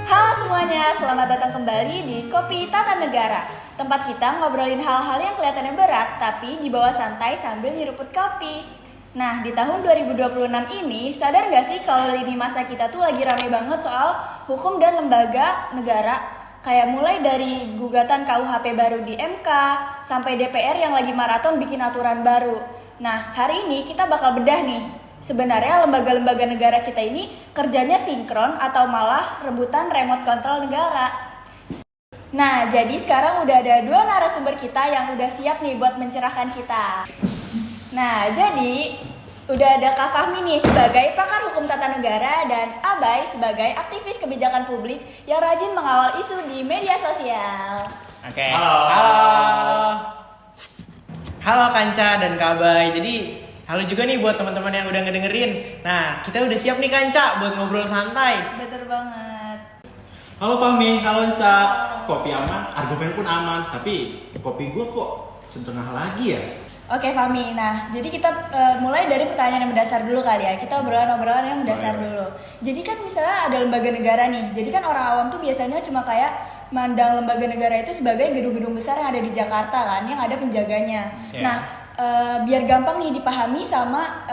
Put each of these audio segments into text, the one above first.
Halo semuanya, selamat datang kembali di Kopi Tata Negara. Tempat kita ngobrolin hal-hal yang kelihatannya berat, tapi dibawa santai sambil nyeruput kopi. Nah, di tahun 2026 ini, sadar nggak sih kalau lini masa kita tuh lagi rame banget soal hukum dan lembaga negara? Kayak mulai dari gugatan KUHP baru di MK, sampai DPR yang lagi maraton bikin aturan baru. Nah, hari ini kita bakal bedah nih. Sebenarnya lembaga-lembaga negara kita ini kerjanya sinkron atau malah rebutan remote control negara. Nah, jadi sekarang udah ada dua narasumber kita yang udah siap nih buat mencerahkan kita. Nah, jadi udah ada Kak Fahmi nih sebagai pakar hukum tata negara dan Abai sebagai aktivis kebijakan publik yang rajin mengawal isu di media sosial. Oke. Halo. Halo Kanca dan Kak Abai. Jadi halo juga nih buat teman-teman yang udah ngedengerin. Nah, kita udah siap nih Kanca buat ngobrol santai. Betul banget. Halo Fahmi, halo Enca. Kopi aman, argumen pun aman. Tapi kopi gue kok setengah lagi ya? Oke Fahmi, nah jadi kita mulai dari pertanyaan yang mendasar dulu kali ya. Kita obrolan yang mendasar dulu. Jadi kan misalnya ada lembaga negara nih. Jadi kan orang awam tuh biasanya cuma kayak mandang lembaga negara itu sebagai gedung-gedung besar yang ada di Jakarta kan, yang ada penjaganya. Yeah. Nah, biar gampang nih dipahami sama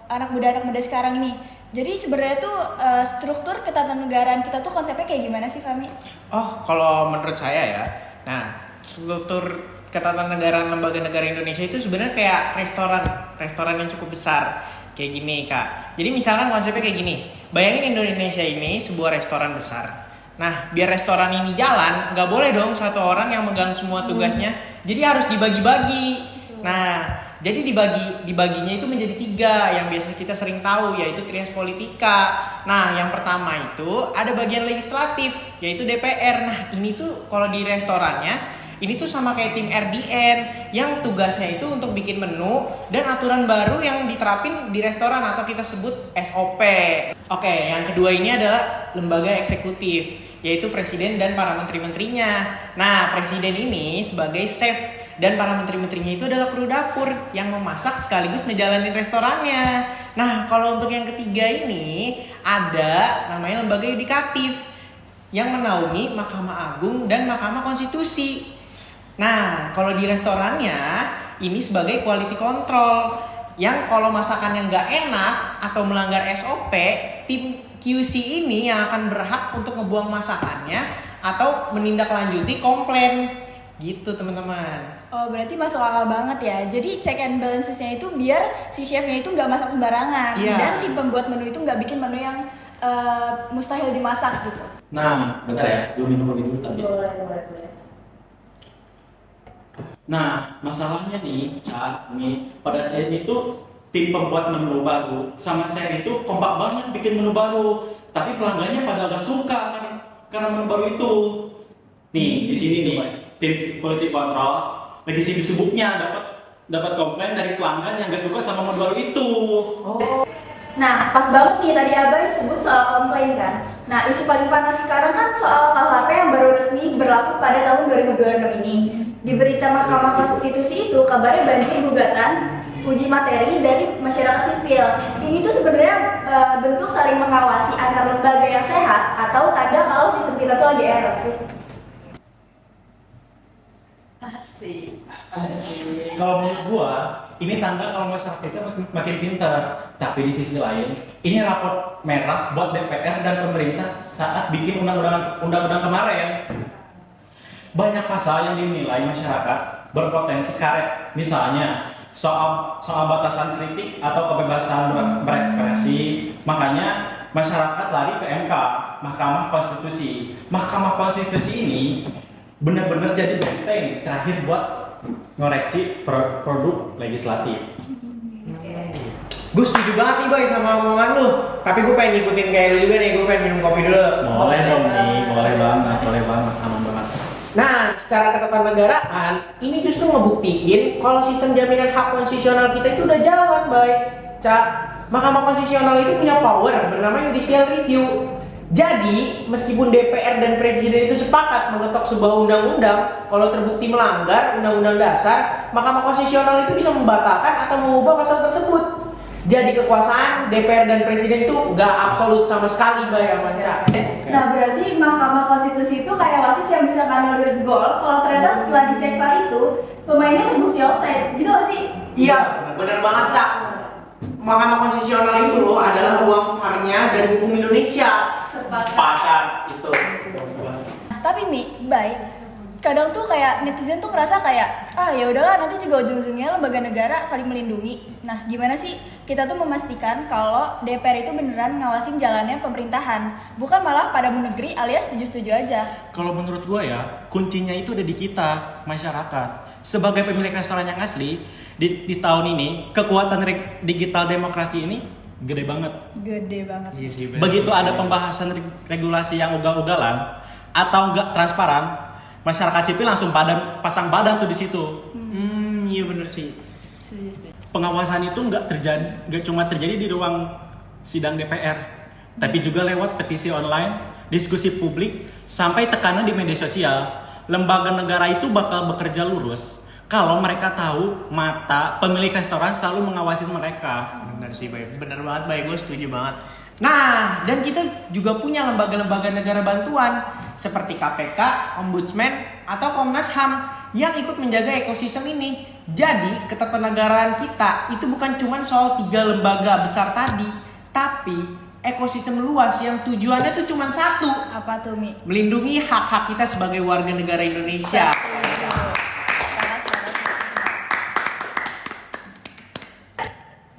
anak muda sekarang nih. Jadi sebenarnya tuh struktur ketatanegaraan kita tuh konsepnya kayak gimana sih Fahmi? Oh, kalau menurut saya ya. Nah, struktur ketatanegaraan lembaga negara Indonesia itu sebenarnya kayak restoran yang cukup besar. Kayak gini, Kak. Jadi misalkan konsepnya kayak gini. Bayangin Indonesia ini sebuah restoran besar. Nah, biar restoran ini jalan, nggak boleh dong satu orang yang megang semua tugasnya. Jadi harus dibagi-bagi. Nah, jadi dibaginya itu menjadi 3 yang biasa kita sering tahu, yaitu trias politika. Nah, yang pertama itu ada bagian legislatif, yaitu DPR. Nah, ini tuh kalau di restorannya ini tuh sama kayak tim RDN yang tugasnya itu untuk bikin menu dan aturan baru yang diterapin di restoran atau kita sebut SOP. Oke, yang kedua ini adalah lembaga eksekutif, yaitu presiden dan para menteri-menterinya. Nah, presiden ini sebagai chef dan para menteri-menterinya itu adalah kru dapur yang memasak sekaligus ngejalanin restorannya. Nah, kalau untuk yang ketiga ini ada namanya lembaga yudikatif yang menaungi Mahkamah Agung dan Mahkamah Konstitusi. Nah, kalau di restorannya ini sebagai quality control yang kalau masakannya nggak enak atau melanggar SOP, tim QC ini yang akan berhak untuk ngebuang masakannya atau menindaklanjuti komplain. Gitu teman-teman. Oh, berarti masuk akal banget ya. Jadi check and balancesnya itu biar si chefnya itu nggak masak sembarangan. Iya. Dan tim pembuat menu itu nggak bikin menu yang mustahil dimasak gitu. Nah, bentar ya, gue minum kopi dulu tapi. Boleh. Nah, masalahnya nih, Ca, nih pada saat itu tim pembuat menu baru sama saya itu kompak banget bikin menu baru. Tapi pelanggannya pada agak suka karena menu baru itu. Nih, di sini nih, tim quality control lagi sibuk-sibuknya dapat komplain dari pelanggan yang gak suka sama menu baru itu. Nah, pas banget nih tadi Abai sebut soal komplain kan. Nah, isu paling panas sekarang kan soal KUHP yang baru resmi berlaku pada tahun 2026 ini. Di berita Mahkamah Konstitusi itu kabarnya banjir gugatan uji materi dari masyarakat sipil. Ini tuh sebenarnya bentuk saling mengawasi antar lembaga yang sehat atau tanda kalau sistem kita tuh lagi error sih. Asik. Kalau menurut gua, ini tanda kalau masyarakat kita makin pintar. Tapi di sisi lain, ini raport merah buat DPR dan pemerintah saat bikin undang-undang kemarin. Banyak pasal yang dinilai masyarakat berpotensi karet. Misalnya soal batasan kritik atau kebebasan berekspresi. Makanya masyarakat lari ke MK, Mahkamah Konstitusi. Mahkamah Konstitusi ini benar-benar jadi benteng terakhir buat ngoreksi produk legislatif. Gue setuju banget nih Boy sama omongan lu. Tapi gue pengen ngikutin kayak lu juga nih, gue pengen minum kopi dulu. Boleh dong nih, boleh banget, aman banget. Nah, secara ketatanegaraan, ini justru ngebuktiin kalau sistem jaminan hak konstitusional kita itu udah jalan, Boy. Cak, Mahkamah Konstitusional itu punya power bernama judicial review. Jadi, meskipun DPR dan Presiden itu sepakat mengetok sebuah undang-undang, kalau terbukti melanggar Undang-Undang Dasar, Mahkamah Konstitusional itu bisa membatalkan atau mengubah pasal tersebut. Jadi kekuasaan DPR dan Presiden itu nggak absolut sama sekali, Bay sama Ca. Nah, berarti Mahkamah Konstitusi itu kayak wasit yang bisa nganulir gol kalau ternyata setelah dicek VAR itu pemainnya terbukti offside. Gitu nggak sih? Iya, bener banget, Cak. Mahkamah Konstitusional itu loh adalah ruang VAR-nya dari hukum Indonesia. Sepakat itu. Nah, tapi baik. Kadang tuh kayak netizen tuh ngerasa kayak ya udahlah nanti juga ujung-ujungnya lembaga negara saling melindungi. Nah, gimana sih kita tuh memastikan kalau DPR itu beneran ngawasin jalannya pemerintahan, bukan malah pada mu negeri alias setuju-setuju aja. Kalau menurut gua ya, kuncinya itu ada di kita, masyarakat. Sebagai pemilik restoran yang asli, di tahun ini kekuatan digital demokrasi ini gede banget. Gede banget. Iya sih, Begitu ada pembahasan regulasi yang ugal-ugalan atau enggak transparan, masyarakat sipil langsung pasang badan tuh di situ. Iya bener sih. Pengawasan itu nggak cuma terjadi di ruang sidang DPR, tapi juga lewat petisi online, diskusi publik, sampai tekanan di media sosial. Lembaga negara itu bakal bekerja lurus kalau mereka tahu mata pemilik restoran selalu mengawasi mereka. Bener sih, Bay. Bener banget, Bay. Gue setuju banget. Nah, dan kita juga punya lembaga-lembaga negara bantuan seperti KPK, Ombudsman, atau Komnas HAM yang ikut menjaga ekosistem ini. Jadi, ketatanegaraan kita itu bukan cuma soal 3 lembaga besar tadi, tapi ekosistem luas yang tujuannya tuh cuma satu. Apa tuh, Mi? Melindungi hak-hak kita sebagai warga negara Indonesia.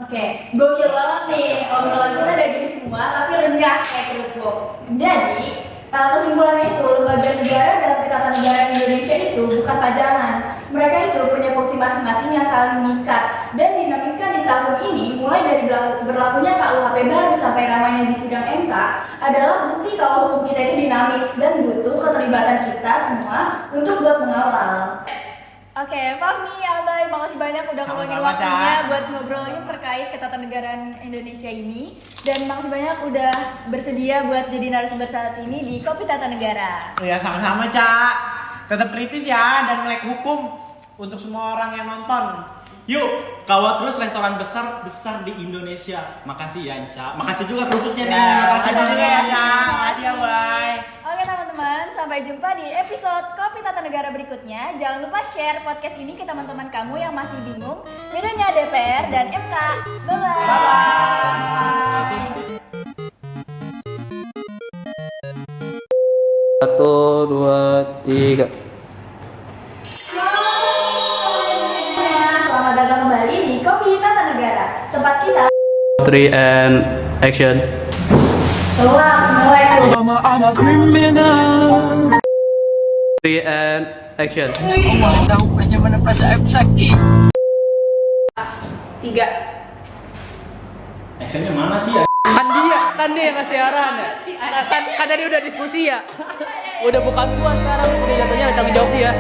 Oke, gokil banget nih obrolan kita ada gini semua, tapi renyah kayak kerupuk. Jadi, kesimpulannya itu lembaga negara dan ketatanegaraan Indonesia itu bukan pajangan. Mereka itu punya fungsi masing-masing yang saling mengikat. Dan dinamika di tahun ini, mulai dari berlakunya KUHP baru sampai ramainya di sidang MK, adalah bukti kalau hukum kita itu dinamis dan butuh keterlibatan kita semua untuk buat mengawal. Oke, Fahmi, Abai, makasih banyak udah ngeluangin Sama-sama, waktunya Ca. buat ngobrolin terkait ketatanegaraan Indonesia ini. Dan makasih banyak udah bersedia buat jadi narasumber saat ini di Kopi Tata Negara. Ya, sama-sama, Cak. Tetap kritis ya dan melek hukum untuk semua orang yang nonton. Yuk, kawal terus restoran besar di Indonesia. Makasih ya, Enca. Makasih juga kerupuknya nih. Ya, makasih Makasih juga ya, Cak. Makasih. Makasih ya, Bay. Oke teman-teman, sampai jumpa di episode Kopi Tata Negara berikutnya. Jangan lupa share podcast ini ke teman-teman kamu yang masih bingung bedanya DPR dan MK. Bye-bye. Bye. 1, 2, 3. Selamat datang kembali di Kopi Tata Negara. Tempat kita 3 and action. Assalamualaikum. 3 and action. 3. Actionnya mana sih ya? Kan dia yang ngasih arahan ya. Kan tadi udah diskusi ya. Udah bukan gua sekarang, udah jatuhnya tanggung jawab dia.